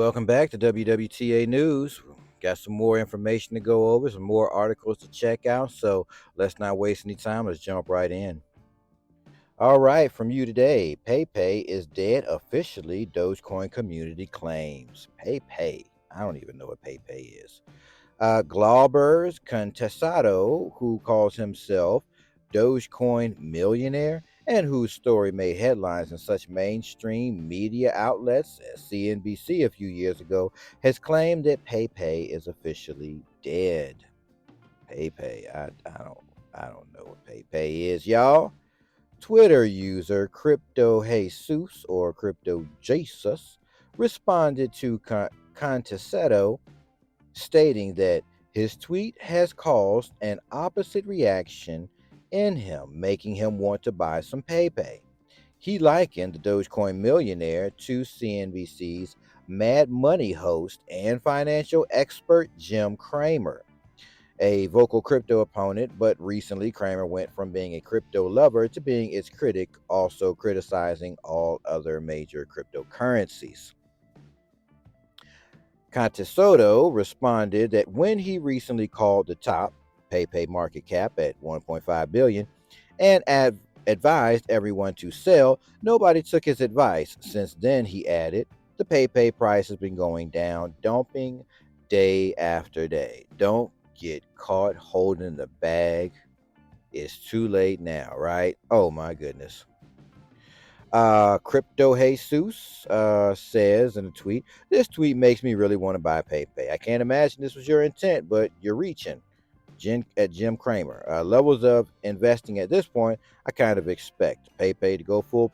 Welcome back to WWTA News. Got some more information to go over, some more articles to check out. So let's not waste any time. Let's jump right in. All right, from you today, PayPay is dead officially, Dogecoin community claims. PayPay. I don't even know what PayPay is. Glauber's Contestado, who calls himself Dogecoin millionaire and whose story made headlines in such mainstream media outlets as CNBC a few years ago, has claimed that PayPay is officially dead. PayPay, I don't know what PayPay is, y'all. Twitter user Crypto Jesus or Crypto Jesus responded to Contestado stating that his tweet has caused an opposite reaction in him, making him want to buy some PayPay. He likened the Dogecoin millionaire to CNBC's Mad Money host and financial expert Jim Cramer, a vocal crypto opponent, but recently Cramer went from being a crypto lover to being its critic, also criticizing all other major cryptocurrencies. Contesoto responded that when he recently called the top PayPay market cap at 1.5 billion and advised everyone to sell, nobody took his advice. Since then, he added, the PayPay price has been going down, dumping day after day. Don't get caught holding the bag. It's too late now, right? Oh my goodness. Crypto Jesus says in a tweet, this tweet makes me really want to buy PayPay. I can't imagine this was your intent, but you're reaching. Jim Cramer. Levels of investing at this point, I kind of expect PayPay to go fully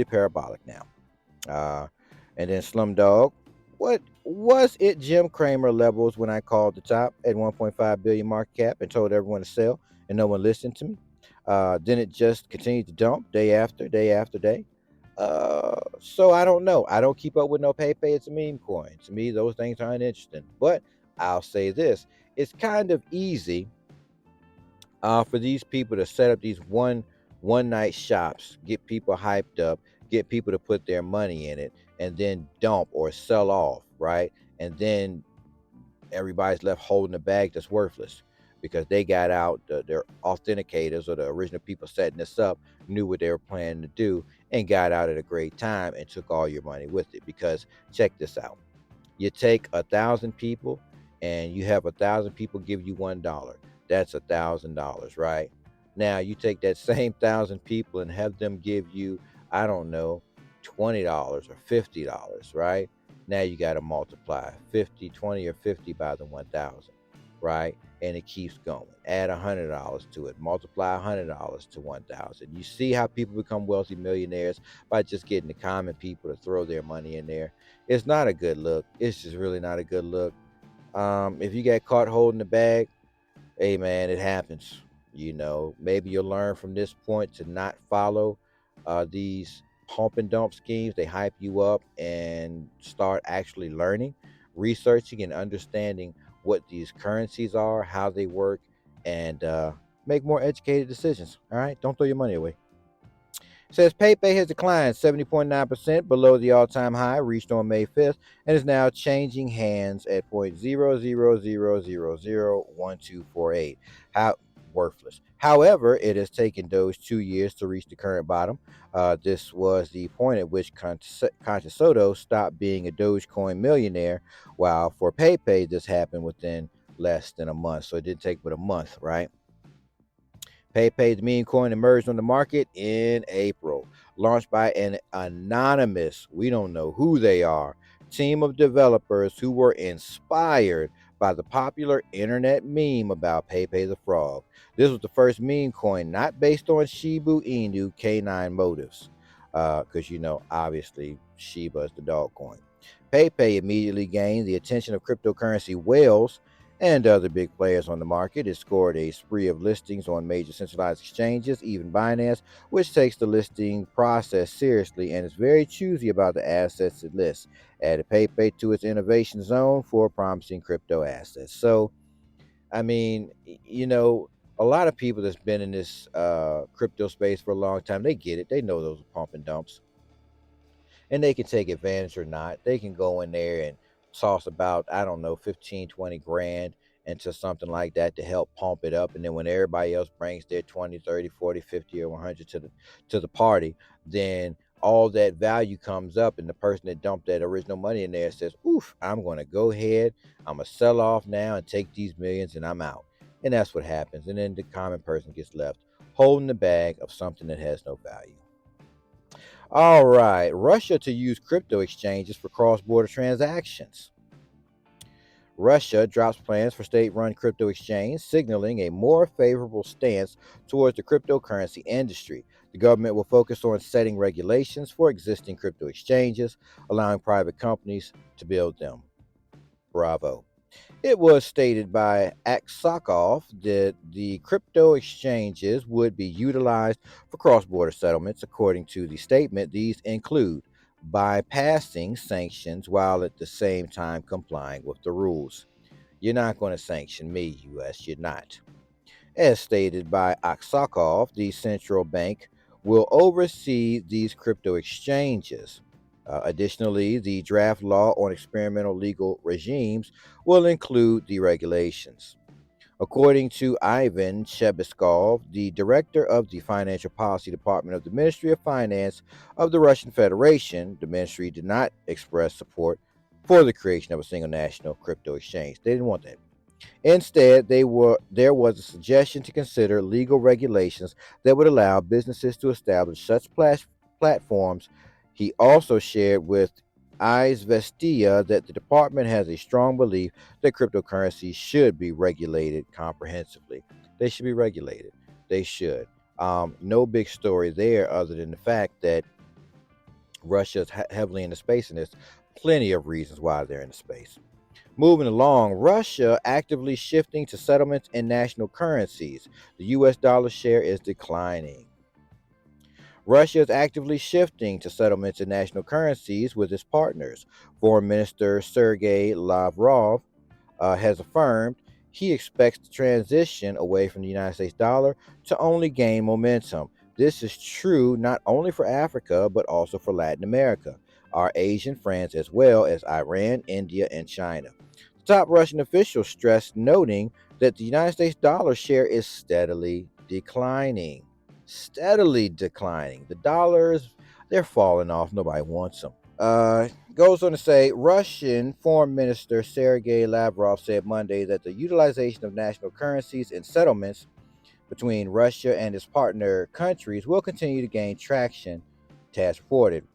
parabolic now. Uh, and then Slumdog, what was it Jim Cramer levels when I called the top at 1.5 billion market cap and told everyone to sell and no one listened to me? Then it just continued to dump day after day after day. So I don't know. I don't keep up with no PayPay. It's a meme coin. To me, those things aren't interesting. But I'll say this: it's kind of easy for these people to set up these one night shops, get people hyped up, get people to put their money in it, and then dump or sell off, right? And then everybody's left holding a bag that's worthless because they got out their authenticators or the original people setting this up knew what they were planning to do and got out at a great time and took all your money with it. Because check this out: you take 1,000 people and you have 1,000 people give you $1. That's $1,000, right? Now you take that same 1,000 people and have them give you, I don't know, $20 or $50, right? Now you got to multiply 50, 20, or 50 by the 1,000, right? And it keeps going. Add $100 to it. Multiply $100 to 1,000. You see how people become wealthy millionaires by just getting the common people to throw their money in there. It's not a good look. It's just really not a good look. If you get caught holding the bag, hey man, it happens. Maybe you'll learn from this point to not follow these pump and dump schemes. They hype you up and start actually learning, researching, and understanding what these currencies are, how they work, and make more educated decisions. All right, don't throw your money away. Says PayPay has declined 70.9% below the all-time high reached on May 5th and is now changing hands at 0.0000001248. How worthless. However, it has taken those 2 years to reach the current bottom. This was the point at which Contesoto stopped being a Dogecoin millionaire, while for PayPay, this happened within less than a month. So it didn't take but a month, right? PayPay, the meme coin, emerged on the market in April. Launched by an anonymous, we don't know who they are, team of developers who were inspired by the popular internet meme about PayPay the Frog. This was the first meme coin not based on Shiba Inu canine motives. Because, obviously, Shiba is the dog coin. PayPay immediately gained the attention of cryptocurrency whales and other big players on the market. It scored a spree of listings on major centralized exchanges, even Binance, which takes the listing process seriously and is very choosy about the assets it lists. Added PayPay to its innovation zone for promising crypto assets. So, I mean, a lot of people that's been in this crypto space for a long time, they get it. They know those are pump and dumps. and they can take advantage or not. They can go in there and toss about, I don't know, 15, 20 grand into something like that to help pump it up. And then when everybody else brings their 20, 30, 40, 50, or 100 to the party, then all that value comes up, and the person that dumped that original money in there says, oof, I'm going to go ahead, I'm going to sell off now and take these millions and I'm out. And that's what happens. And then the common person gets left holding the bag of something that has no value. All right, Russia to use crypto exchanges for cross border transactions. Russia drops plans for state run crypto exchange, signaling a more favorable stance towards the cryptocurrency industry. The government will focus on setting regulations for existing crypto exchanges, allowing private companies to build them. Bravo. It was stated by Aksakov that the crypto exchanges would be utilized for cross border settlements. According to the statement, these include bypassing sanctions while at the same time complying with the rules. You're not going to sanction me, US. You're not. As stated by Aksakov, the central bank will oversee these crypto exchanges. Additionally, the draft law on experimental legal regimes will include the regulations. According to Ivan Shebeskov, the director of the Financial Policy Department of the Ministry of Finance of the Russian Federation, the ministry did not express support for the creation of a single national crypto exchange. They didn't want that. Instead, there was a suggestion to consider legal regulations that would allow businesses to establish such platforms. He also shared with Izvestia that the department has a strong belief that cryptocurrencies should be regulated comprehensively. They should be regulated. They should. No big story there other than the fact that Russia is heavily into space, and there's plenty of reasons why they're in the space. Moving along, Russia actively shifting to settlements in national currencies. The US dollar share is declining. Russia is actively shifting to settlements in national currencies with its partners. Foreign Minister Sergei Lavrov has affirmed he expects the transition away from the United States dollar to only gain momentum. This is true not only for Africa, but also for Latin America, our Asian friends, as well as Iran, India, and China. The top Russian official stressed, noting that the United States dollar share is steadily declining. Steadily declining. The dollars, they're falling off. Nobody wants them. Goes on to say Russian Foreign Minister Sergei Lavrov said Monday that the utilization of national currencies in settlements between Russia and its partner countries will continue to gain traction, TASS reported.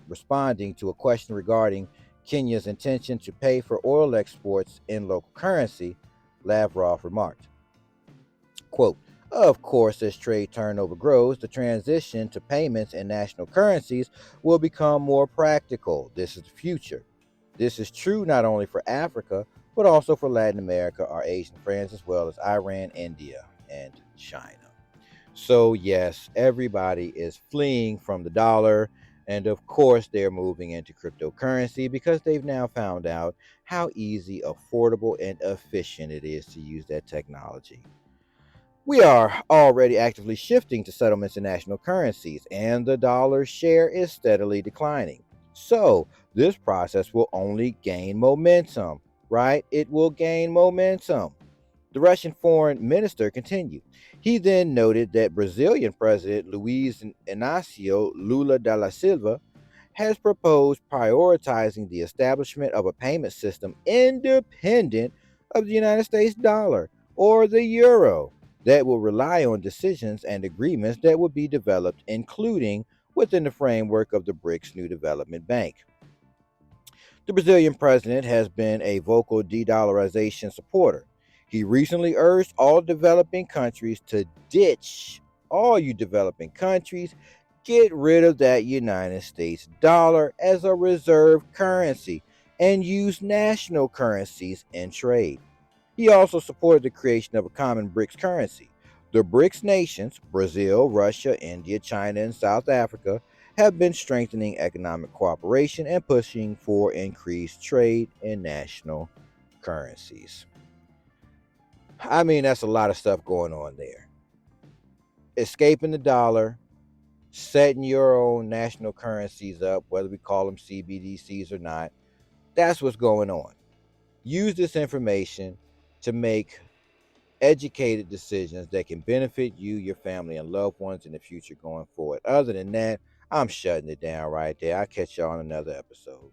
Responding to a question regarding Kenya's intention to pay for oil exports in local currency, Lavrov remarked, quote, of course, as trade turnover grows, the transition to payments in national currencies will become more practical. This is the future. This is true not only for Africa, but also for Latin America, our Asian friends, as well as Iran, India, and China. So, yes, everybody is fleeing from the dollar. And of course, they're moving into cryptocurrency because they've now found out how easy, affordable, and efficient it is to use that technology. We are already actively shifting to settlements in national currencies, and the dollar's share is steadily declining. So, this process will only gain momentum, right? It will gain momentum. The Russian foreign minister continued. He then noted that Brazilian President Luiz Inácio Lula da Silva has proposed prioritizing the establishment of a payment system independent of the United States dollar or the euro that will rely on decisions and agreements that will be developed, including within the framework of the BRICS New Development Bank. The Brazilian president has been a vocal de-dollarization supporter. He recently urged all developing countries to ditch, all you developing countries, get rid of that United States dollar as a reserve currency and use national currencies in trade. He also supported the creation of a common BRICS currency. The BRICS nations, Brazil, Russia, India, China, and South Africa, have been strengthening economic cooperation and pushing for increased trade in national currencies. I mean, that's a lot of stuff going on there. Escaping the dollar, setting your own national currencies up, whether we call them CBDCs or not. That's what's going on. Use this information to make educated decisions that can benefit you, your family, and loved ones in the future going forward. Other than that, I'm shutting it down right there. I'll catch y'all on another episode.